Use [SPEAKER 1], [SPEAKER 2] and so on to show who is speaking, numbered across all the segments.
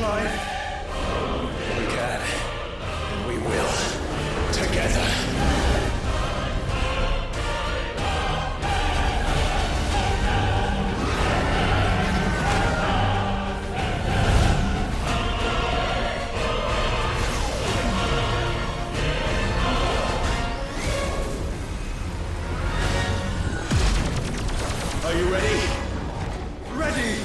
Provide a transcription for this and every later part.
[SPEAKER 1] life? We can. And we will. Together. Are you ready? Ready!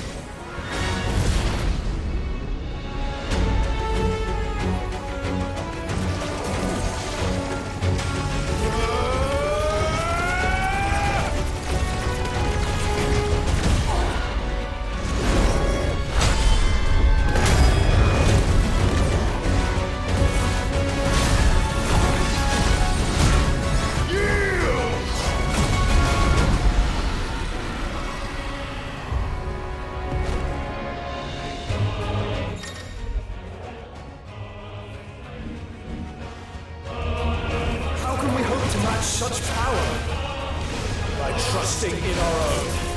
[SPEAKER 1] Such power by trusting in our own.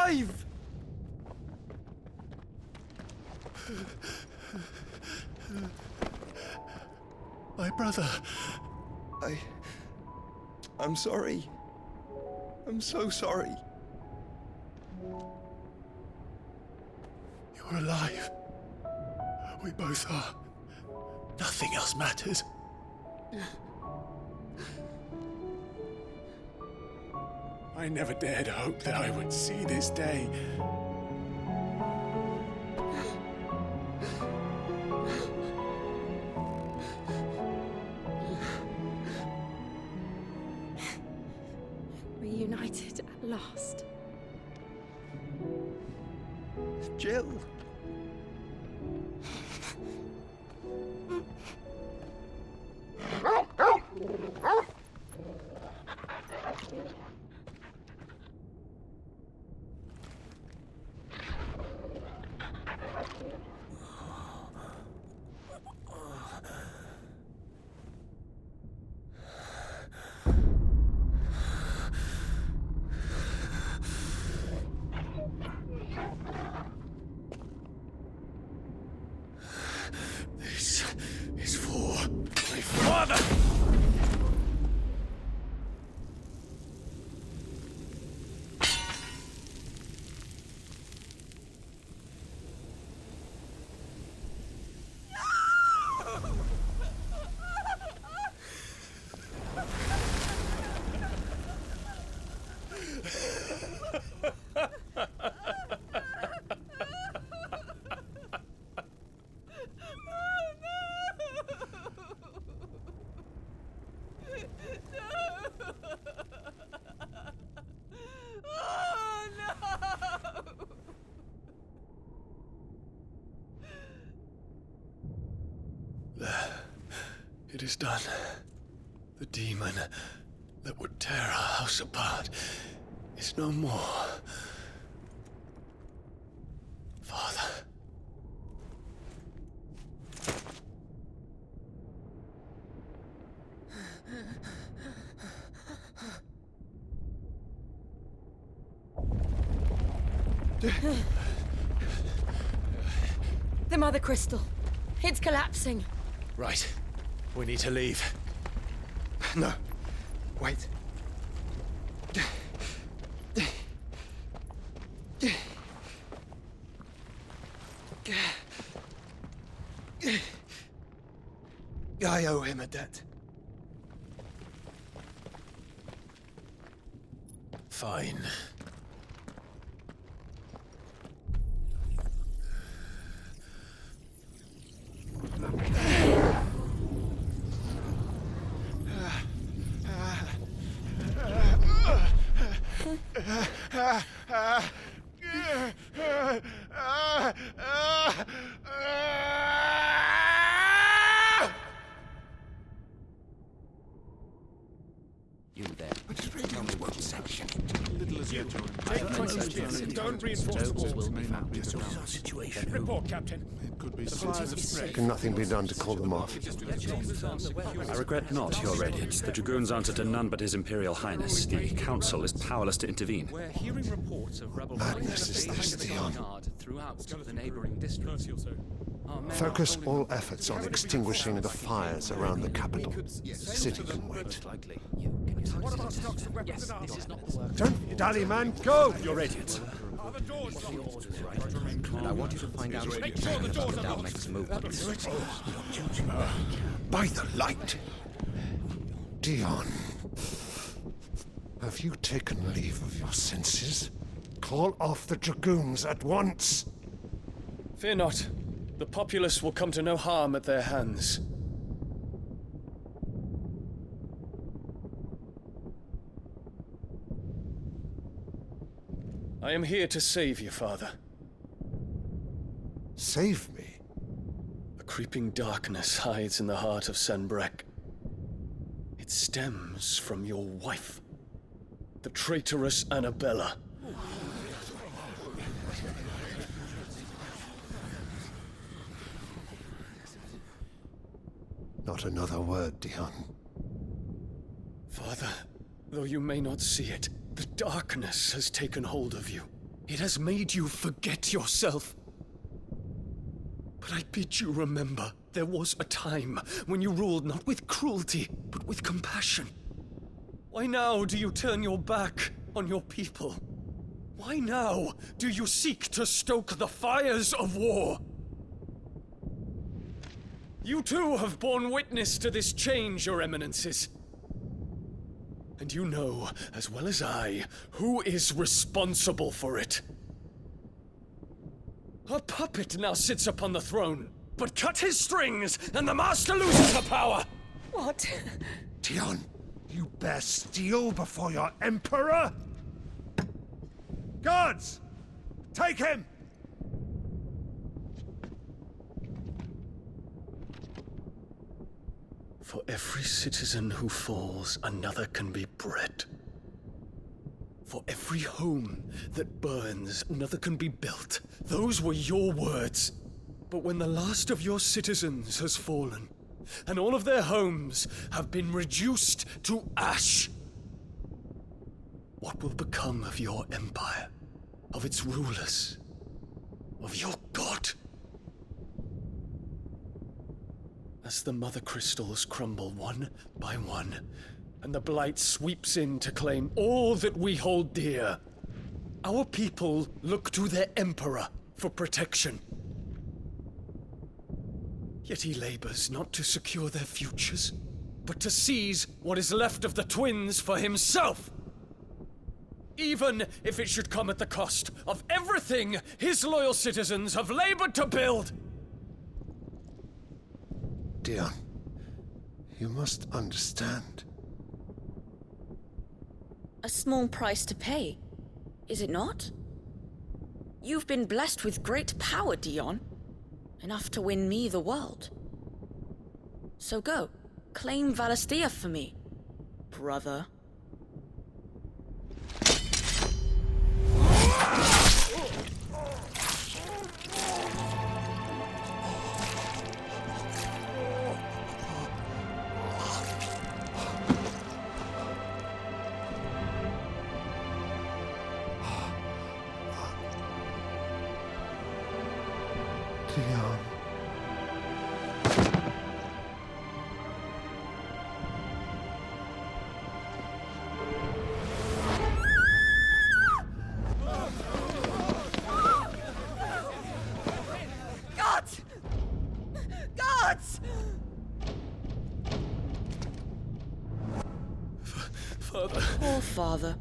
[SPEAKER 1] alive!
[SPEAKER 2] My brother. I'm sorry. I'm so sorry. You're alive. We both are. Nothing else matters. I never dared hope that I would see this day.
[SPEAKER 3] Reunited at last.
[SPEAKER 2] Jill. This is for my father! It is done. The demon that would tear our house apart is no more. Father.
[SPEAKER 3] The Mother Crystal. It's collapsing.
[SPEAKER 1] Right. We need to leave.
[SPEAKER 2] No. Wait. I owe him a debt.
[SPEAKER 1] Fine.
[SPEAKER 4] You there. Tell me what section.
[SPEAKER 1] Don't reinforce the walls.
[SPEAKER 4] Will be found.
[SPEAKER 1] Situation. Report, Captain. It could be
[SPEAKER 5] Can nothing be done to call them off?
[SPEAKER 6] I regret not, Your Radiance. The Dragoons answer to none but His Imperial Highness. The Council is powerless to intervene.
[SPEAKER 4] We're hearing reports of rebel
[SPEAKER 5] Madness is this, Theon.
[SPEAKER 4] throughout the neighboring districts.
[SPEAKER 5] Focus all efforts on extinguishing the fires around the capital. The city can wait.
[SPEAKER 1] Don't dally, man. Go!
[SPEAKER 6] Your Radiance.
[SPEAKER 4] And I want you to find out about the Dalmec's movements.
[SPEAKER 5] By the light! Dion, have you taken leave of your senses? Call off the Dragoons at once!
[SPEAKER 1] Fear not. The populace will come to no harm at their hands. I am here to save you, Father.
[SPEAKER 5] Save me?
[SPEAKER 1] A creeping darkness hides in the heart of Sanbreque. It stems from your wife, the traitorous Annabella.
[SPEAKER 5] Not another word, Dion.
[SPEAKER 1] Father, though you may not see it, the darkness has taken hold of you. It has made you forget yourself. But I bid you remember, there was a time when you ruled not with cruelty, but with compassion. Why now do you turn your back on your people? Why now do you seek to stoke the fires of war? You too have borne witness to this change, Your Eminences. And you know, as well as I, who is responsible for it. A puppet now sits upon the throne, but cut his strings, and the master loses the power!
[SPEAKER 3] What?
[SPEAKER 5] Dion, you bear steel before your emperor? Guards! Take him!
[SPEAKER 1] For every citizen who falls, another can be bred. For every home that burns, another can be built. Those were your words. But when the last of your citizens has fallen, and all of their homes have been reduced to ash, what will become of your empire, of its rulers, of your god? As the mother crystals crumble one by one, and the blight sweeps in to claim all that we hold dear, our people look to their emperor for protection. Yet he labors not to secure their futures, but to seize what is left of the twins for himself. Even if it should come at the cost of everything his loyal citizens have labored to build.
[SPEAKER 5] Dion, you must understand.
[SPEAKER 7] A small price to pay, is it not? You've been blessed with great power, Dion. Enough to win me the world. So go, claim Valisthea for me, brother.
[SPEAKER 5] Dion.
[SPEAKER 3] Gods! Gods!
[SPEAKER 1] Father.
[SPEAKER 7] Poor father.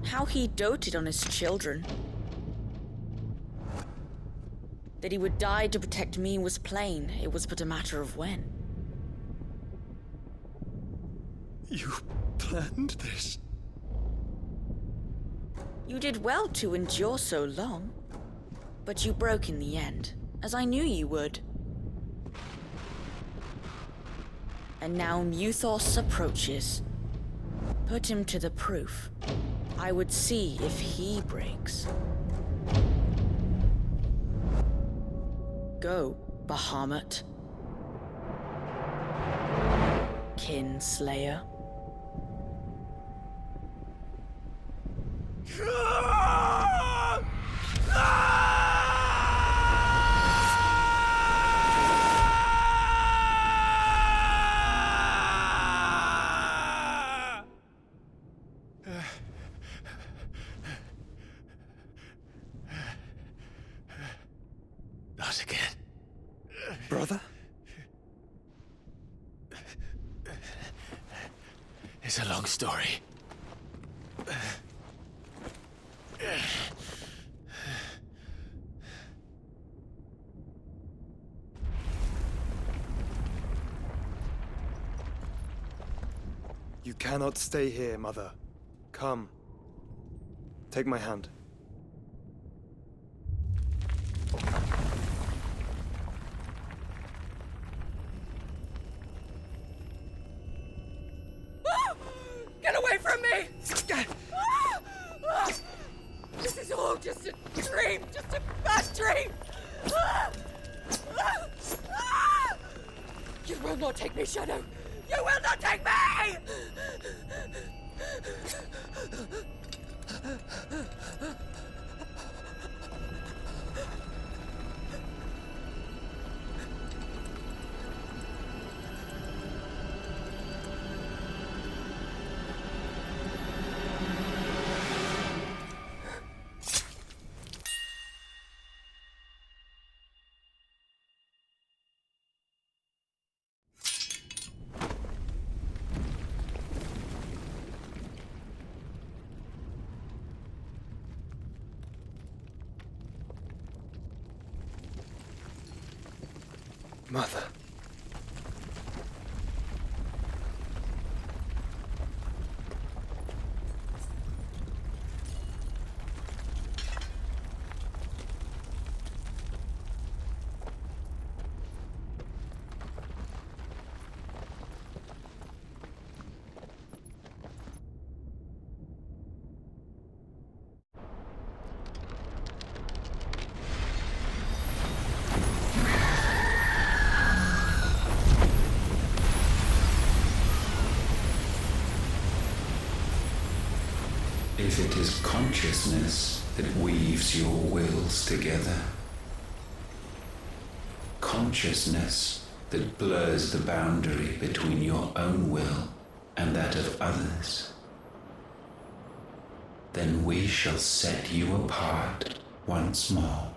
[SPEAKER 7] How he doted on his children. That he would die to protect me was plain. It was but a matter of when.
[SPEAKER 1] You planned this?
[SPEAKER 7] You did well to endure so long. But you broke in the end, as I knew you would. And now Muthos approaches. Put him to the proof. I would see if he breaks. Go, Bahamut. Kinslayer.
[SPEAKER 1] Not again.
[SPEAKER 6] Brother?
[SPEAKER 1] It's a long story.
[SPEAKER 8] You cannot stay here, Mother. Come. Take my hand.
[SPEAKER 3] Get away from me! This is all just a dream, just a bad dream! You will not take me, Shadow! You will not take me!
[SPEAKER 8] Mother.
[SPEAKER 9] If it is consciousness that weaves your wills together, consciousness that blurs the boundary between your own will and that of others, then we shall set you apart once more.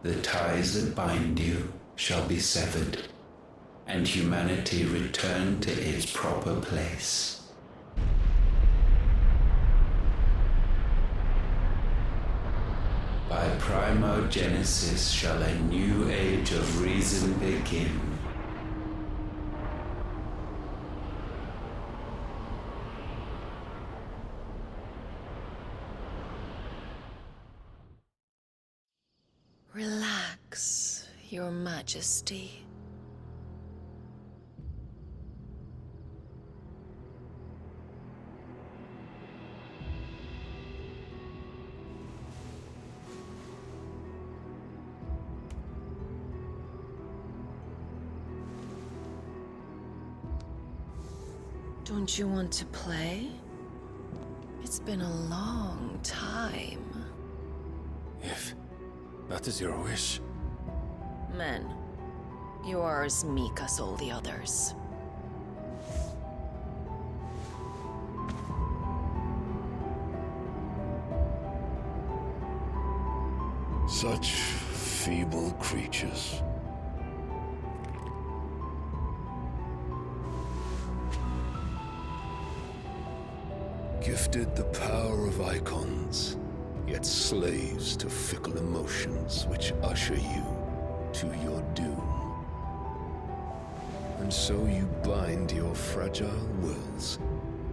[SPEAKER 9] The ties that bind you shall be severed, and humanity return to its proper place. By primogenesis shall a new age of reason begin.
[SPEAKER 3] Relax, Your Majesty. Don't you want to play? It's been a long time.
[SPEAKER 2] If that is your wish.
[SPEAKER 3] Men, you are as meek as all the others.
[SPEAKER 2] Such feeble creatures. Gifted the power of icons, yet slaves to fickle emotions which usher you to your doom. And so you bind your fragile wills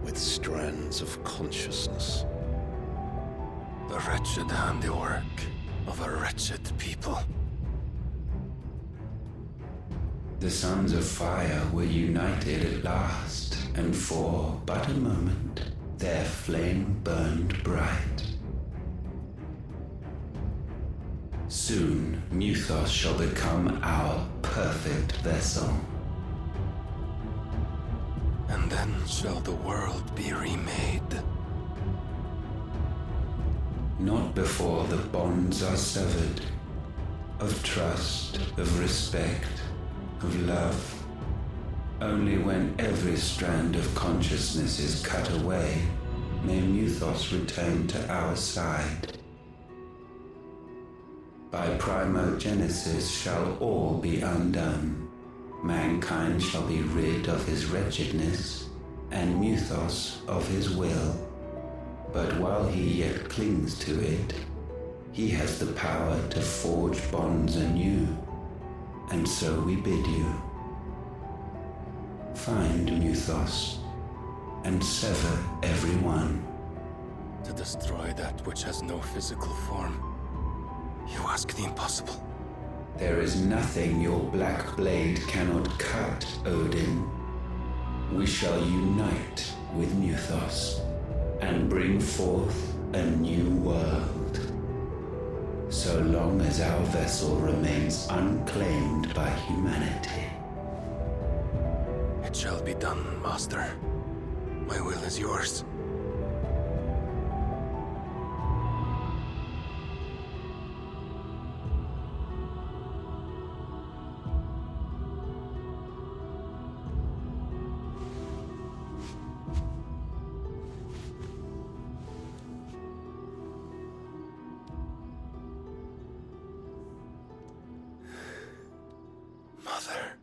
[SPEAKER 2] with strands of consciousness. The wretched handiwork of a wretched people.
[SPEAKER 9] The sons of fire were united at last, and for but a moment their flame burned bright. Soon, Muthos shall become our perfect vessel.
[SPEAKER 2] And then shall the world be remade.
[SPEAKER 9] Not before the bonds are severed, of trust, of respect, of love. Only when every strand of consciousness is cut away, may Muthos return to our side. By primogenesis shall all be undone. Mankind shall be rid of his wretchedness, and Muthos of his will. But while he yet clings to it, he has the power to forge bonds anew. And so we bid you, find Muthos, and sever every one.
[SPEAKER 2] To destroy that which has no physical form. You ask the impossible.
[SPEAKER 9] There is nothing your black blade cannot cut, Odin. We shall unite with Muthos, and bring forth a new world. So long as our vessel remains unclaimed by humanity.
[SPEAKER 2] It shall be done, Master. My will is yours. Mother.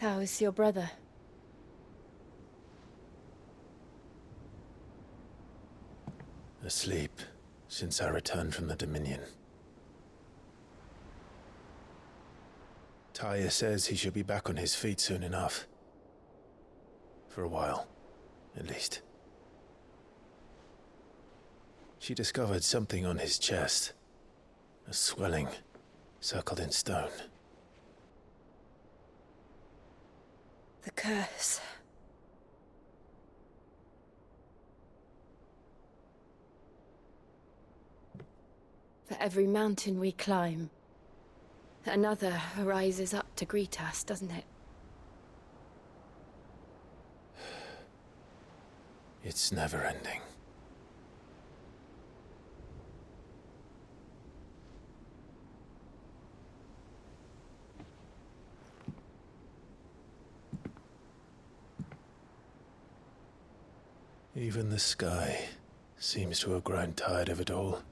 [SPEAKER 3] How is your brother?
[SPEAKER 2] Asleep since I returned from the Dominion. Taya says he should be back on his feet soon enough. For a while, at least. She discovered something on his chest. A swelling, circled in stone.
[SPEAKER 3] The curse. For every mountain we climb, another rises up to greet us, doesn't it?
[SPEAKER 2] It's never ending. Even the sky seems to have grown tired of it all.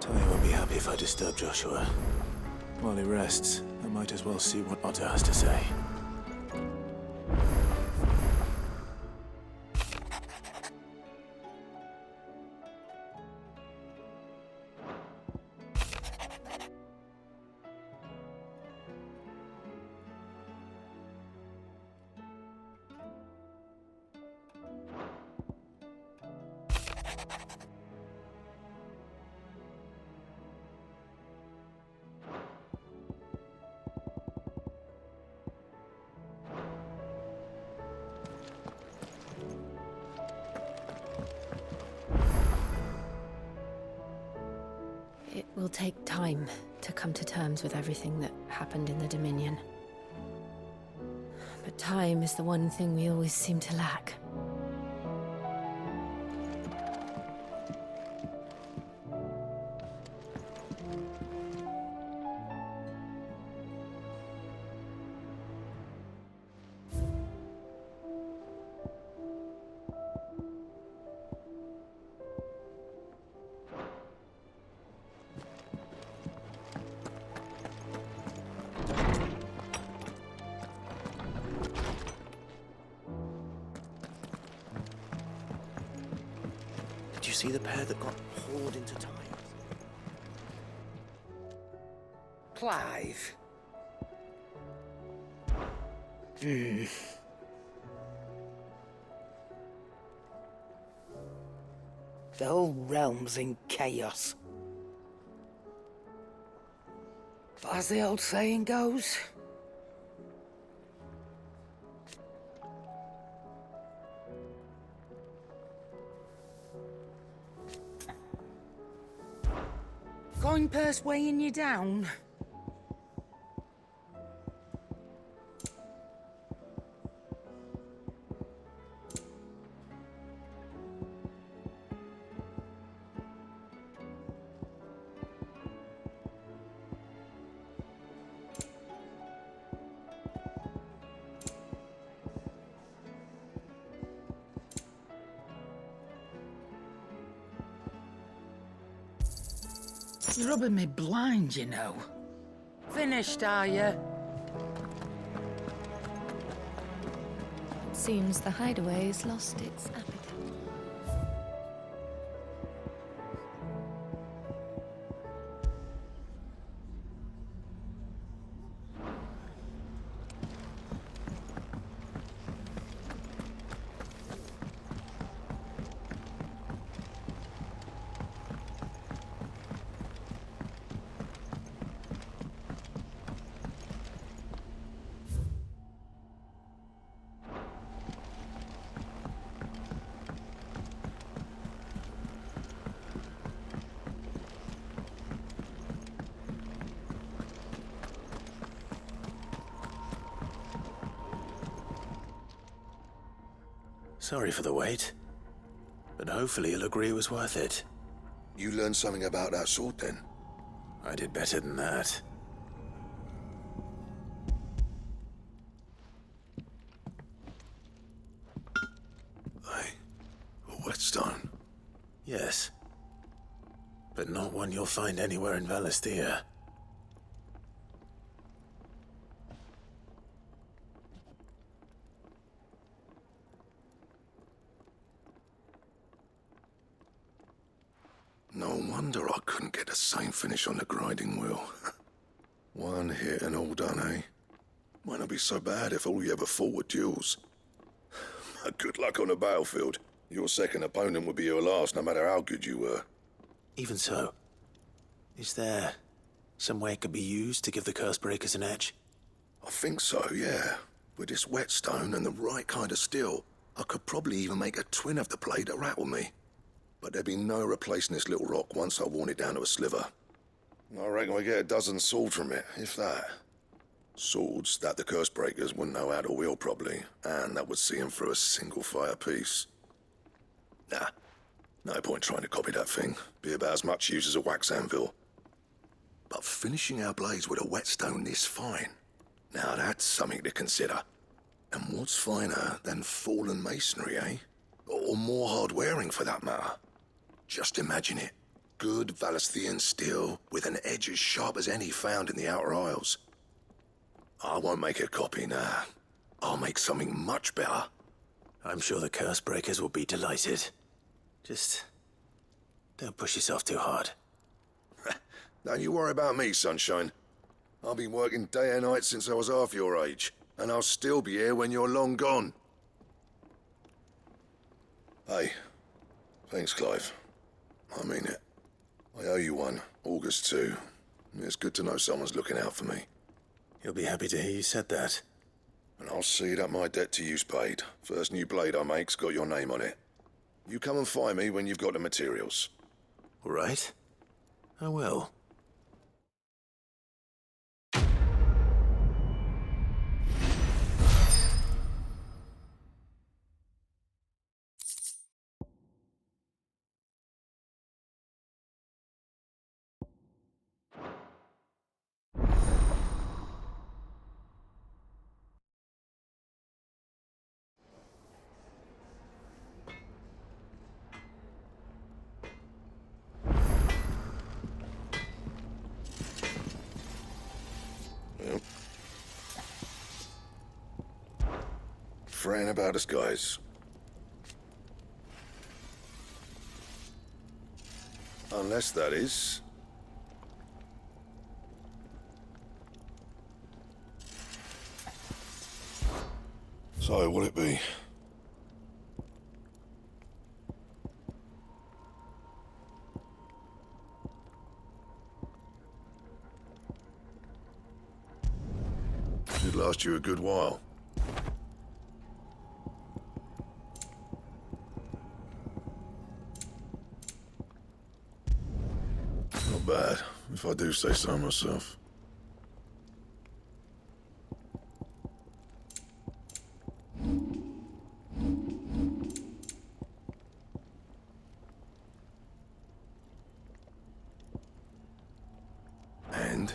[SPEAKER 2] Taya won't be happy if I disturb Joshua. While he rests, I might as well see what Otto has to say.
[SPEAKER 3] It will take time to come to terms with everything that happened in the Dominion. But time is the one thing we always seem to lack.
[SPEAKER 4] Did you see the pair that got hauled into time?
[SPEAKER 10] Clive. The whole realm's in chaos. But as the old saying goes, coin purse weighing you down? You're rubbing me blind, you know. Finished, are you?
[SPEAKER 3] Seems the hideaway's lost its appetite.
[SPEAKER 2] Sorry for the wait. But hopefully you'll agree it was worth it.
[SPEAKER 11] You learned something about that sword then?
[SPEAKER 2] I did better than that.
[SPEAKER 11] A whetstone?
[SPEAKER 2] Yes. But not one you'll find anywhere in Valisthea.
[SPEAKER 11] No wonder I couldn't get the same finish on the grinding wheel. One hit and all done, eh? Might not be so bad if all you ever fought were duels. Good luck on the battlefield. Your second opponent would be your last, no matter how good you were.
[SPEAKER 2] Even so, is there some way it could be used to give the Cursebreakers an edge?
[SPEAKER 11] I think so, yeah. With this whetstone and the right kind of steel, I could probably even make a twin of the blade that rattled me. But there'd be no replacing this little rock once I worn it down to a sliver. I reckon we get a dozen swords from it, if that. Swords that the Cursebreakers wouldn't know how to wield properly, and that would see them through a single fire piece. Nah, no point trying to copy that thing. Be about as much use as a wax anvil. But finishing our blades with a whetstone this fine, now that's something to consider. And what's finer than fallen masonry, eh? Or more hard-wearing, for that matter. Just imagine it. Good Valisthean steel with an edge as sharp as any found in the Outer Isles. I won't make a copy, nah. I'll make something much better.
[SPEAKER 2] I'm sure the Cursebreakers will be delighted. Just don't push yourself too hard.
[SPEAKER 11] Don't you worry about me, sunshine. I've been working day and night since I was half your age, and I'll still be here when you're long gone. Hey, thanks, Clive. I mean it. I owe you one, August too. It's good to know someone's looking out for me.
[SPEAKER 2] He'll be happy to hear you said that.
[SPEAKER 11] And I'll see that my debt to you's paid. First new blade I make's got your name on it. You come and find me when you've got the materials.
[SPEAKER 2] All right. I will.
[SPEAKER 11] Yep. Fretting about us, guys. Unless that is... So, what'll it be? Should last you a good while. Not bad, if I do say so myself. And?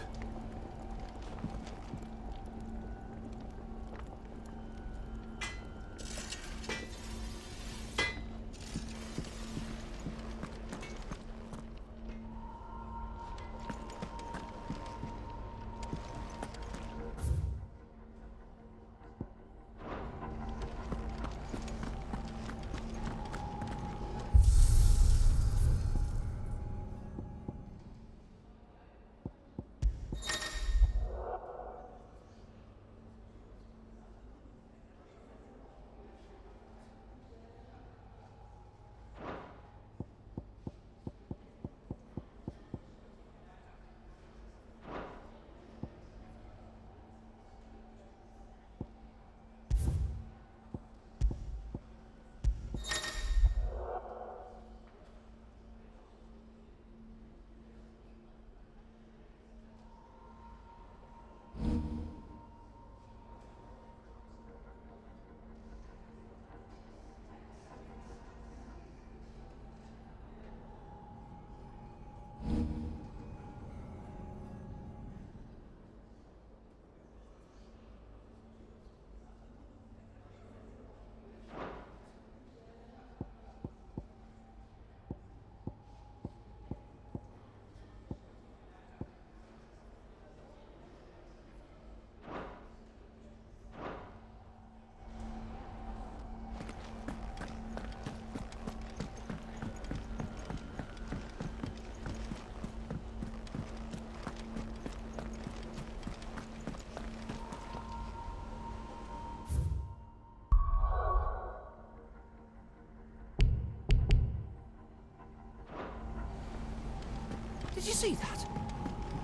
[SPEAKER 4] see that?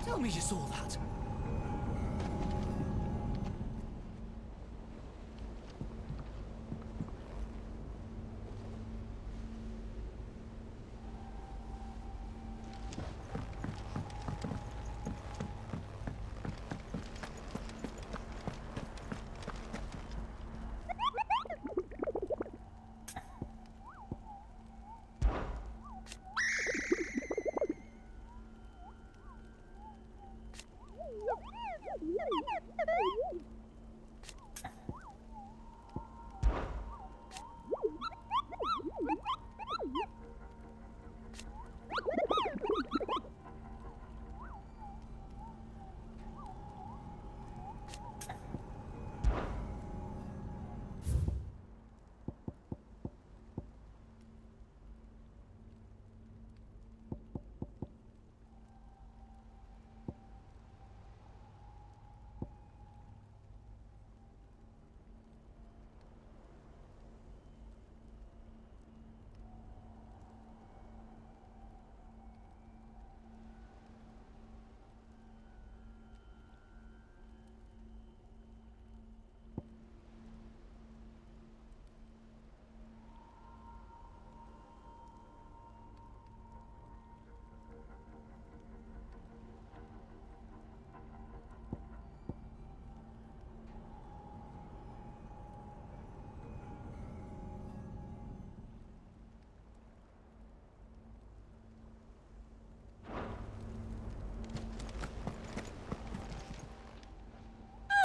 [SPEAKER 4] Tell me you saw that.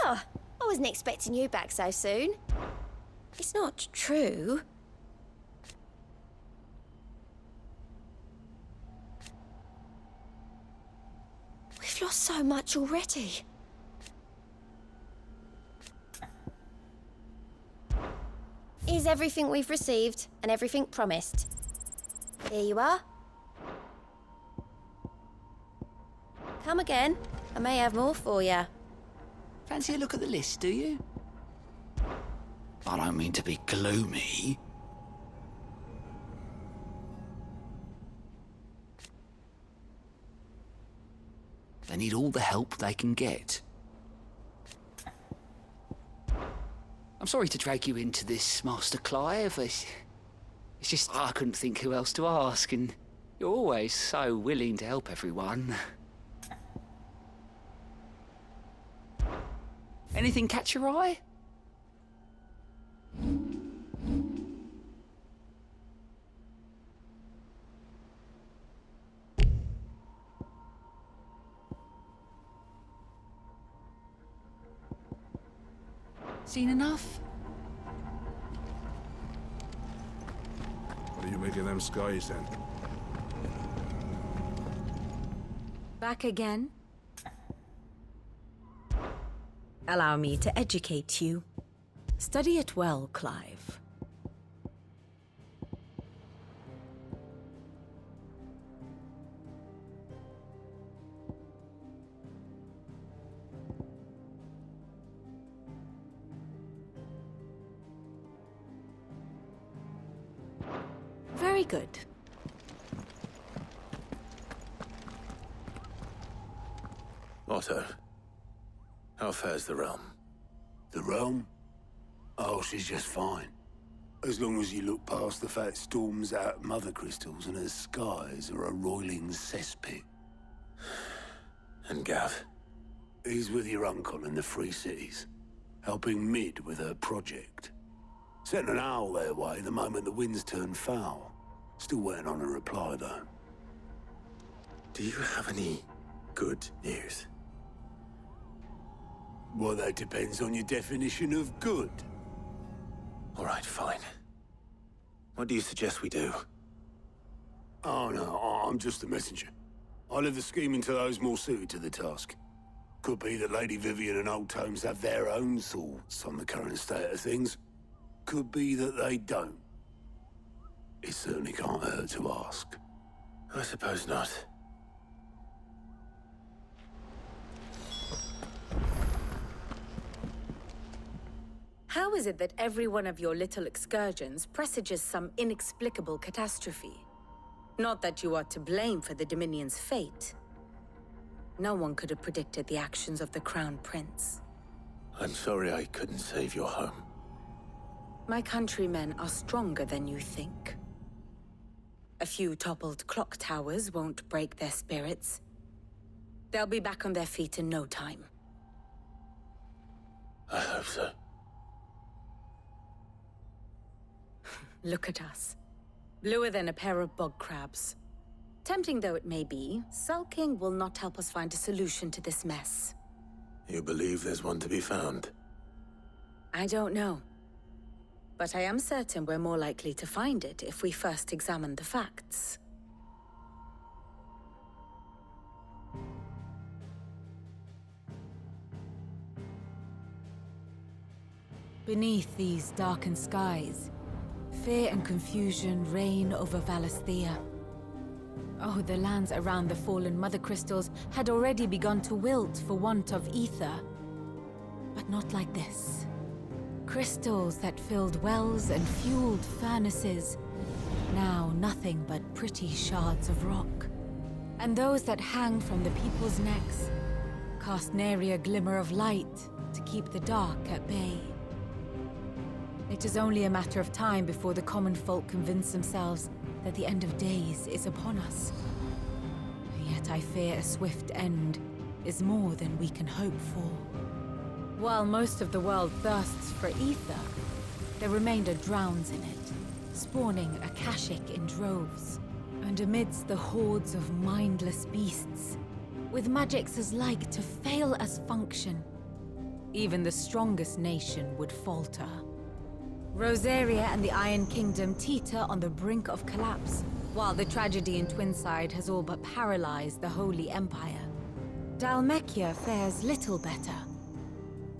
[SPEAKER 12] Oh, I wasn't expecting you back so soon. It's not true. We've lost so much already. Here's everything we've received and everything promised. Here you are. Come again. I may have more for you.
[SPEAKER 4] Fancy a look at the list, do you? I don't mean to be gloomy. They need all the help they can get. I'm sorry to drag you into this, Master Clive. It's just I couldn't think who else to ask, and you're always so willing to help everyone. Anything catch your eye? Seen enough?
[SPEAKER 11] What do you make of them skies, then?
[SPEAKER 13] Back again? Allow me to educate you. Study it well, Clive. Very good.
[SPEAKER 2] Otto, how fares the realm?
[SPEAKER 14] The realm? Oh, she's just fine. As long as you look past the fat storms out mother crystals and her skies are a roiling cesspit.
[SPEAKER 2] And Gav?
[SPEAKER 14] He's with your uncle in the Free Cities, helping Mid with her project. Sent an owl their way the moment the winds turned foul. Still waiting on a reply, though.
[SPEAKER 2] Do you have any good news?
[SPEAKER 14] Well, that depends on your definition of good.
[SPEAKER 2] All right, fine. What do you suggest we do?
[SPEAKER 14] Oh, no, I'm just a messenger. I leave the scheming to those more suited to the task. Could be that Lady Vivian and Old Tomes have their own thoughts on the current state of things. Could be that they don't. It certainly can't hurt to ask.
[SPEAKER 2] I suppose not.
[SPEAKER 13] How is it that every one of your little excursions presages some inexplicable catastrophe? Not that you are to blame for the Dominion's fate, No one could have predicted the actions of the Crown Prince.
[SPEAKER 14] I'm sorry I couldn't save your home.
[SPEAKER 13] My countrymen are stronger than you think. A few toppled clock towers won't break their spirits. They'll be back on their feet in no time.
[SPEAKER 14] I hope so.
[SPEAKER 13] Look at us. Bluer than a pair of bog crabs. Tempting though it may be, sulking will not help us find a solution to this mess.
[SPEAKER 14] You believe there's one to be found?
[SPEAKER 13] I don't know. But I am certain we're more likely to find it if we first examine the facts. Beneath these darkened skies, fear and confusion reign over Valisthea. Oh, the lands around the fallen Mother Crystals had already begun to wilt for want of ether. But not like this. Crystals that filled wells and fueled furnaces, now nothing but pretty shards of rock. And those that hang from the people's necks cast nary a glimmer of light to keep the dark at bay. It is only a matter of time before the common folk convince themselves that the end of days is upon us. Yet I fear a swift end is more than we can hope for. While most of the world thirsts for ether, the remainder drowns in it, spawning Akashic in droves. And amidst the hordes of mindless beasts, with magics as like to fail as function, even the strongest nation would falter. Rosaria and the Iron Kingdom teeter on the brink of collapse, while the tragedy in Twinside has all but paralyzed the Holy Empire. Dalmekia fares little better.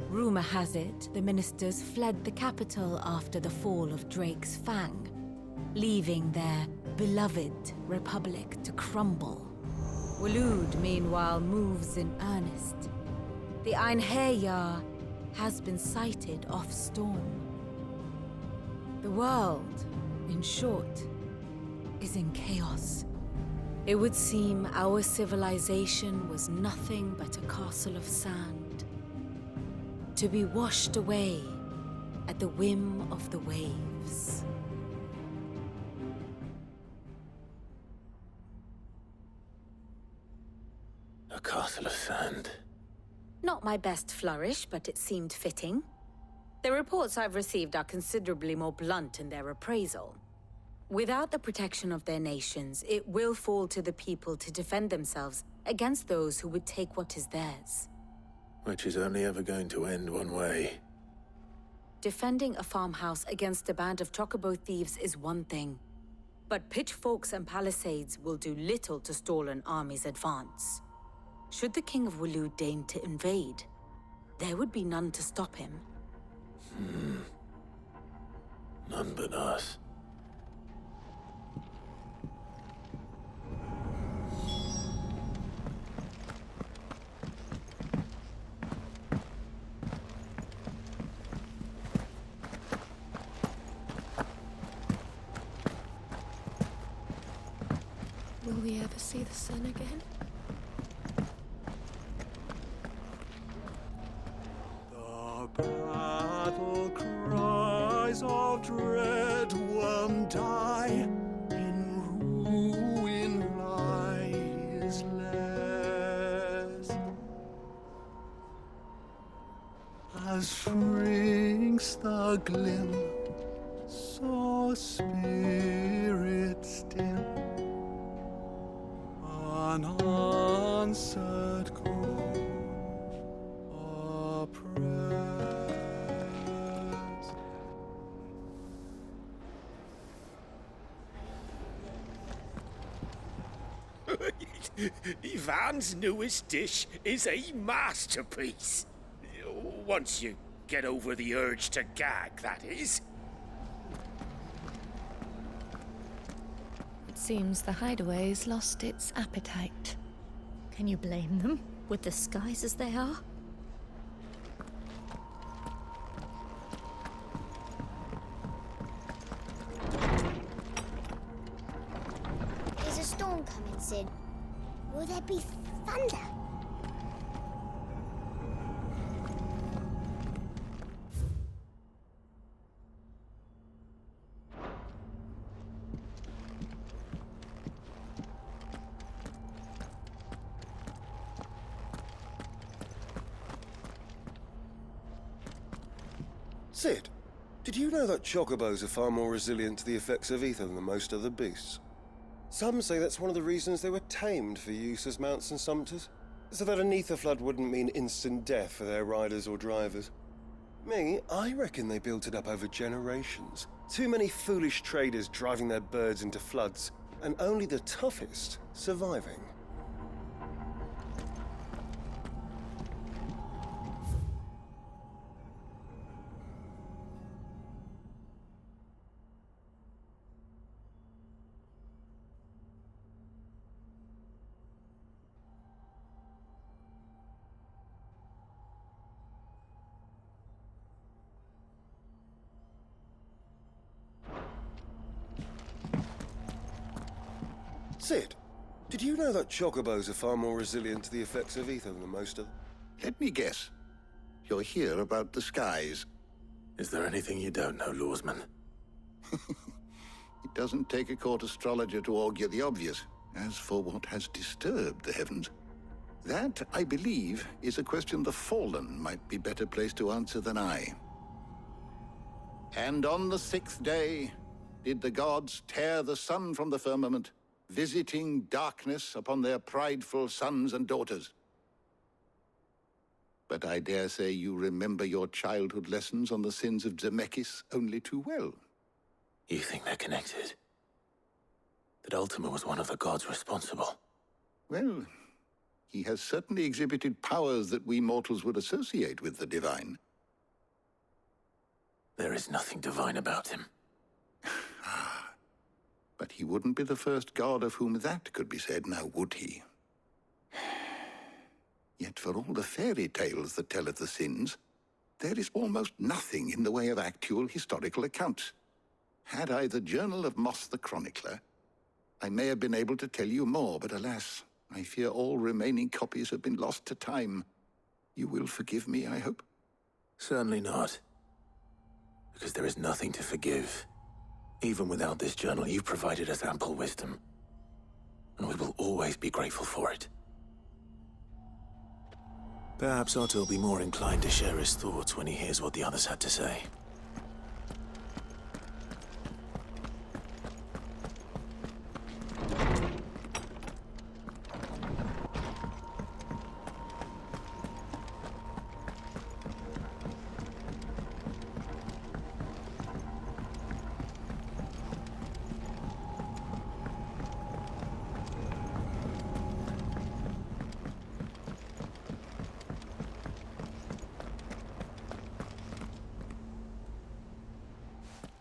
[SPEAKER 13] Rumor has it the ministers fled the capital after the fall of Drake's Fang, leaving their beloved republic to crumble. Waloed, meanwhile, moves in earnest. The Einherjar has been sighted off Storm. The world, in short, is in chaos. It would seem our civilization was nothing but a castle of sand, to be washed away at the whim of the waves.
[SPEAKER 14] A castle of sand.
[SPEAKER 13] Not my best flourish, but it seemed fitting. The reports I've received are considerably more blunt in their appraisal. Without the protection of their nations, it will fall to the people to defend themselves against those who would take what is theirs.
[SPEAKER 14] Which is only ever going to end one way.
[SPEAKER 13] Defending a farmhouse against a band of chocobo thieves is one thing, but pitchforks and palisades will do little to stall an army's advance. Should the King of Waloed deign to invade, there would be none to stop him.
[SPEAKER 14] None but us.
[SPEAKER 3] Will we ever see the sun again?
[SPEAKER 1] The battle cries of dread one die, in ruin lie his lares. As shrinks the glim, so spirits dim, unanswered call of prayers.
[SPEAKER 15] Ivan's newest dish is a masterpiece. Once you get over the urge to gag, that is.
[SPEAKER 3] It seems the hideaway's lost its appetite.
[SPEAKER 12] Can you blame them, with the skies as they are?
[SPEAKER 16] There's a storm coming, Sid. Will there be thunder? Sid, did you know that chocobos are far more resilient to the effects of ether than most other beasts? Some say that's one of the reasons they were tamed for use as mounts and sumpters, so that an ether flood wouldn't mean instant death for their riders or drivers. Me, I reckon they built it up over generations. Too many foolish traders driving their birds into floods, and only the toughest surviving. Sid, did you know that chocobos are far more resilient to the effects of ether than most of...
[SPEAKER 11] Let me guess. You're here about the skies.
[SPEAKER 2] Is there anything you don't know, Lawsman?
[SPEAKER 11] It doesn't take a court astrologer to augur the obvious. As for what has disturbed the heavens, that, I believe, is a question the Fallen might be better placed to answer than I. And on the sixth day, did the gods tear the sun from the firmament, visiting darkness upon their prideful sons and daughters. But I dare say you remember your childhood lessons on the sins of Zemeckis only too well.
[SPEAKER 2] You think they're connected? That Ultima was one of the gods responsible?
[SPEAKER 11] Well, he has certainly exhibited powers that we mortals would associate with the divine.
[SPEAKER 2] There is nothing divine about him.
[SPEAKER 11] But he wouldn't be the first god of whom that could be said, now would he? Yet for all the fairy tales that tell of the sins, there is almost nothing in the way of actual historical accounts. Had I the Journal of Moss the Chronicler, I may have been able to tell you more, but alas, I fear all remaining copies have been lost to time. You will forgive me, I hope?
[SPEAKER 2] Certainly not. Because there is nothing to forgive. Even without this journal, you've provided us ample wisdom. And we will always be grateful for it. Perhaps Otto will be more inclined to share his thoughts when he hears what the others had to say.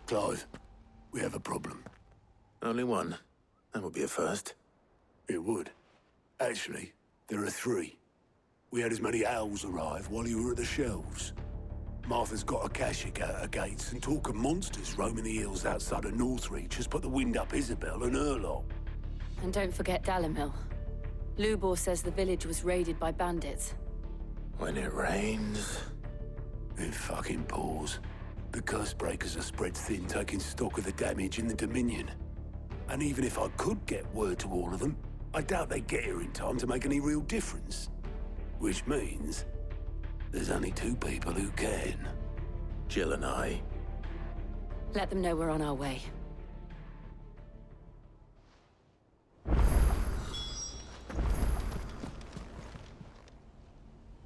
[SPEAKER 14] Clive, we have a problem.
[SPEAKER 2] Only one. That would be a first.
[SPEAKER 14] It would. Actually, there are three. We had as many owls arrive while you were at the shelves. Martha's got a Akashic out her gates, and talk of monsters roaming the hills outside of Northreach has put the wind up Isabel and her lot.
[SPEAKER 17] And don't forget Dalimil. Lubor says the village was raided by bandits.
[SPEAKER 2] When it rains...
[SPEAKER 14] It fucking pours. The Cursebreakers are spread thin, taking stock of the damage in the Dominion. And even if I could get word to all of them, I doubt they'd get here in time to make any real difference. Which means there's only two people who can.
[SPEAKER 2] Jill and I.
[SPEAKER 17] Let them know we're on our way.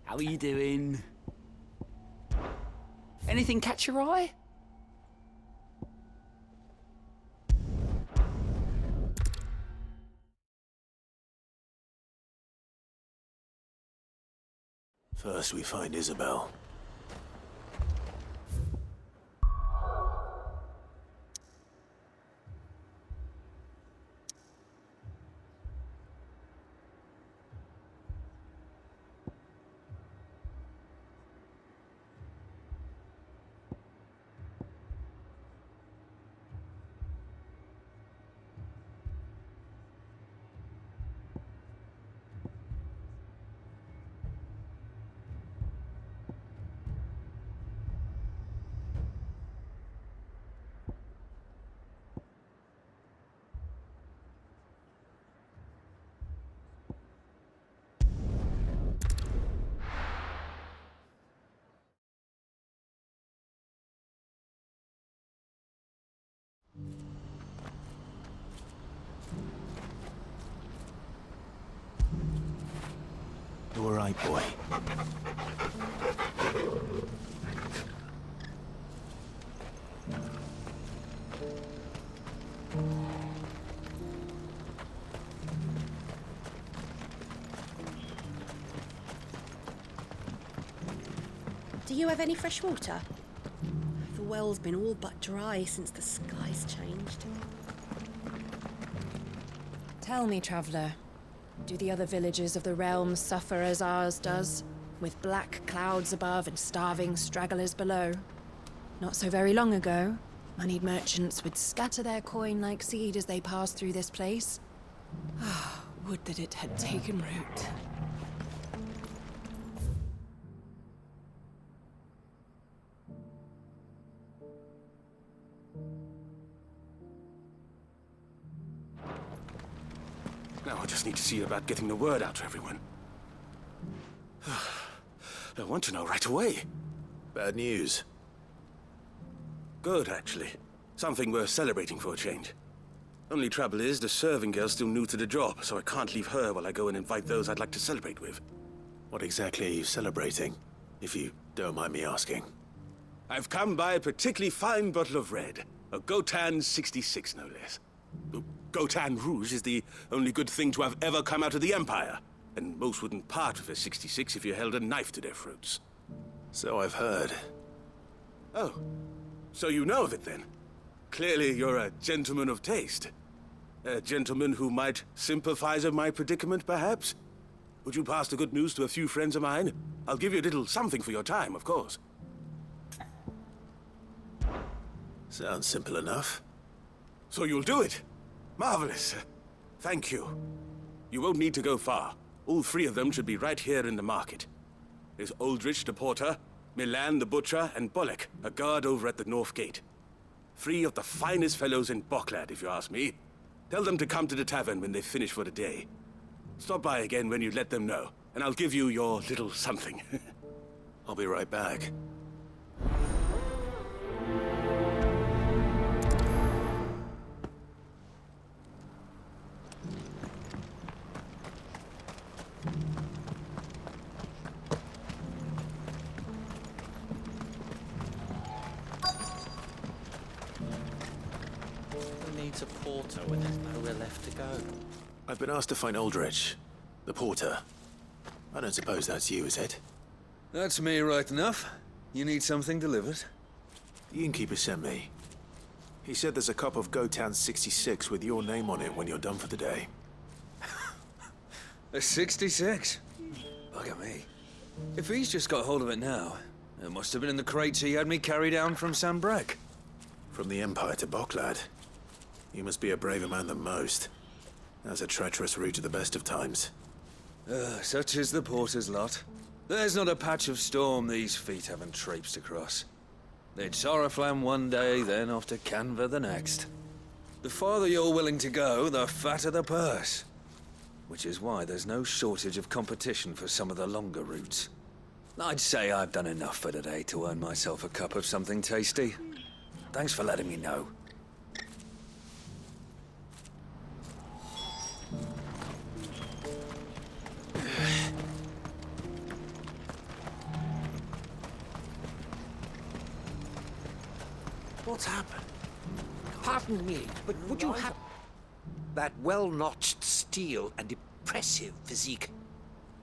[SPEAKER 4] How are you doing? Anything catch your eye?
[SPEAKER 2] First we find Isabel.
[SPEAKER 18] right boy.
[SPEAKER 19] Do you have any fresh water? The well's been all but dry since the skies changed.
[SPEAKER 3] Tell me, traveller, do the other villages of the realm suffer as ours does, with black clouds above and starving stragglers below? Not so very long ago, moneyed merchants would scatter their coin like seed as they passed through this place. Ah, would that it had taken root.
[SPEAKER 15] Now I just need to see about getting the word out to everyone. I want to know right away.
[SPEAKER 11] Bad news.
[SPEAKER 15] Good, actually. Something worth celebrating for a change. Only trouble is, the serving girl's still new to the job, so I can't leave her while I go and invite those I'd like to celebrate with.
[SPEAKER 18] What exactly are you celebrating, if you don't mind me asking?
[SPEAKER 15] I've come by a particularly fine bottle of red. A Gotan 66, no less. Gotan Rouge is the only good thing to have ever come out of the Empire, and most wouldn't part with a 66 if you held a knife to their throats.
[SPEAKER 18] So I've heard.
[SPEAKER 15] Oh, so you know of it then? Clearly you're a gentleman of taste. A gentleman who might sympathize with my predicament, perhaps? Would you pass the good news to a few friends of mine? I'll give you a little something for your time, of course.
[SPEAKER 18] Sounds simple enough.
[SPEAKER 15] So you'll do it? Marvelous. Thank you. You won't need to go far. All three of them should be right here in the market. There's Aldrich the porter, Milan the butcher, and Bolek, a guard over at the north gate. Three of the finest fellows in Boklad, if you ask me. Tell them to come to the tavern when they finish for the day. Stop by again when you let them know, and I'll give you your little something.
[SPEAKER 18] I'll be right back.
[SPEAKER 1] A porter when there's nowhere left to go.
[SPEAKER 18] I've been asked to find Aldrich, the porter. I don't suppose that's you, is it?
[SPEAKER 20] That's me right enough. You need something delivered?
[SPEAKER 18] The innkeeper sent me. He said there's a cup of Gotan 66 with your name on it when you're done for the day.
[SPEAKER 20] A 66? Look at me. If he's just got hold of it now, it must have been in the crates he had me carry down from Sambrek.
[SPEAKER 18] From the Empire to Boklad. You must be a braver man than most. That's a treacherous route at the best of times.
[SPEAKER 20] Such is the porter's lot. There's not a patch of storm these feet haven't traipsed across. They'd Soraflam one day, then off to Canva the next. The farther you're willing to go, the fatter the purse. Which is why there's no shortage of competition for some of the longer routes. I'd say I've done enough for today to earn myself a cup of something tasty. Thanks for letting me know.
[SPEAKER 21] What's happened? Pardon me, but would you have that well-notched steel and impressive physique?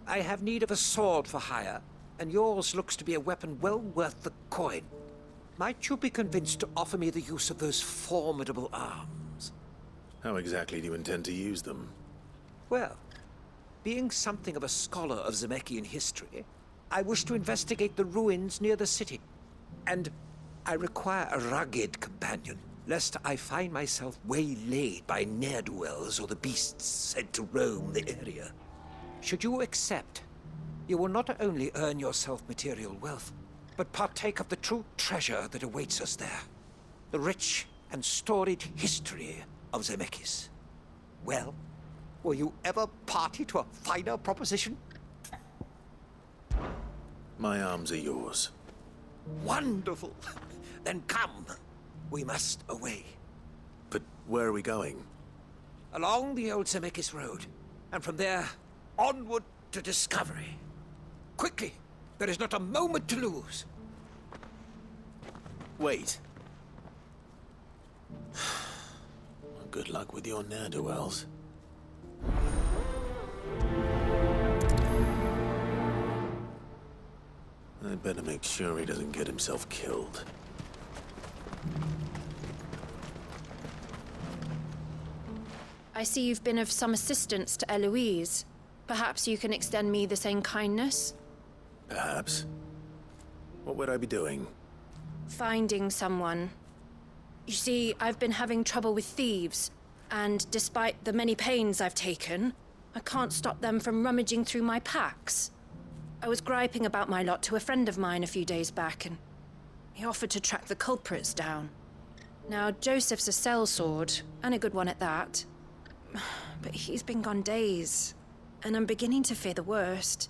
[SPEAKER 21] I have need of a sword for hire, and yours looks to be a weapon well worth the coin. Might you be convinced to offer me the use of those formidable arms?
[SPEAKER 18] How exactly do you intend to use them?
[SPEAKER 21] Well, being something of a scholar of Zemeckis history, I wish to investigate the ruins near the city, and I require a rugged companion, lest I find myself waylaid by ne'er-do-wells or the beasts sent to roam the area. Should you accept, you will not only earn yourself material wealth, but partake of the true treasure that awaits us there. The rich and storied history of Zemeckis. Well, were you ever party to a finer proposition?
[SPEAKER 18] My arms are yours.
[SPEAKER 21] Wonderful! Then come. We must away.
[SPEAKER 18] But where are we going?
[SPEAKER 21] Along the old Zemeckis Road, and from there, onward to discovery. Quickly! There is not a moment to lose.
[SPEAKER 18] Wait. Good luck with your ne'er-do-wells. I'd better make sure he doesn't get himself killed.
[SPEAKER 3] I see you've been of some assistance to Eloise. Perhaps you can extend me the same kindness?
[SPEAKER 18] Perhaps. What would I be doing?
[SPEAKER 3] Finding someone. You see, I've been having trouble with thieves, and despite the many pains I've taken, I can't stop them from rummaging through my packs. I was griping about my lot to a friend of mine a few days back, and he offered to track the culprits down. Now, Joseph's a sellsword, and a good one at that. But he's been gone days, and I'm beginning to fear the worst.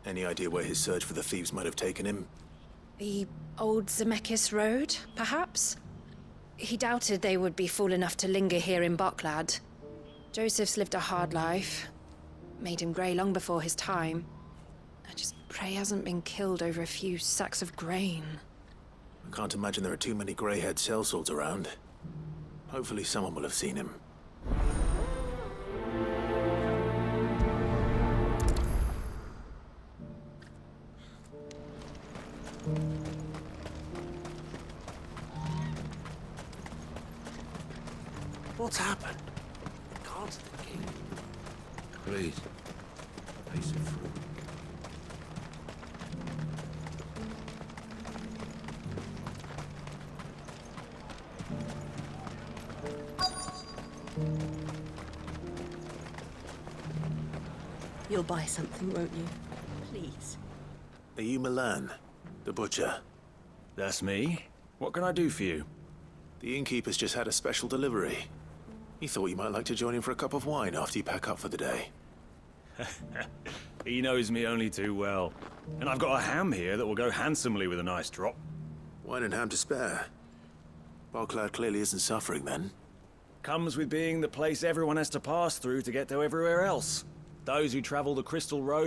[SPEAKER 18] Any idea where his search for the thieves might have taken him?
[SPEAKER 3] The old Zemeckis Road, perhaps? He doubted they would be fool enough to linger here in Boklad. Joseph's lived a hard life. Made him grey long before his time. I just pray he hasn't been killed over a few sacks of grain.
[SPEAKER 18] I can't imagine there are too many grey-haired sellswords around. Hopefully someone will have seen him. What's happened? Can't the king.
[SPEAKER 2] Please. A piece of fruit.
[SPEAKER 19] You'll buy something, won't you? Please.
[SPEAKER 18] Are you Milan, the butcher?
[SPEAKER 6] That's me. What can I do for you?
[SPEAKER 18] The innkeeper's just had a special delivery. He thought you might like to join him for a cup of wine after you pack up for the day.
[SPEAKER 6] He knows me only too well. And I've got a ham here that will go handsomely with a nice drop.
[SPEAKER 18] Wine and ham to spare. Boklad clearly isn't suffering then.
[SPEAKER 6] Comes with being the place everyone has to pass through to get to everywhere else. Those who travel the Crystal Road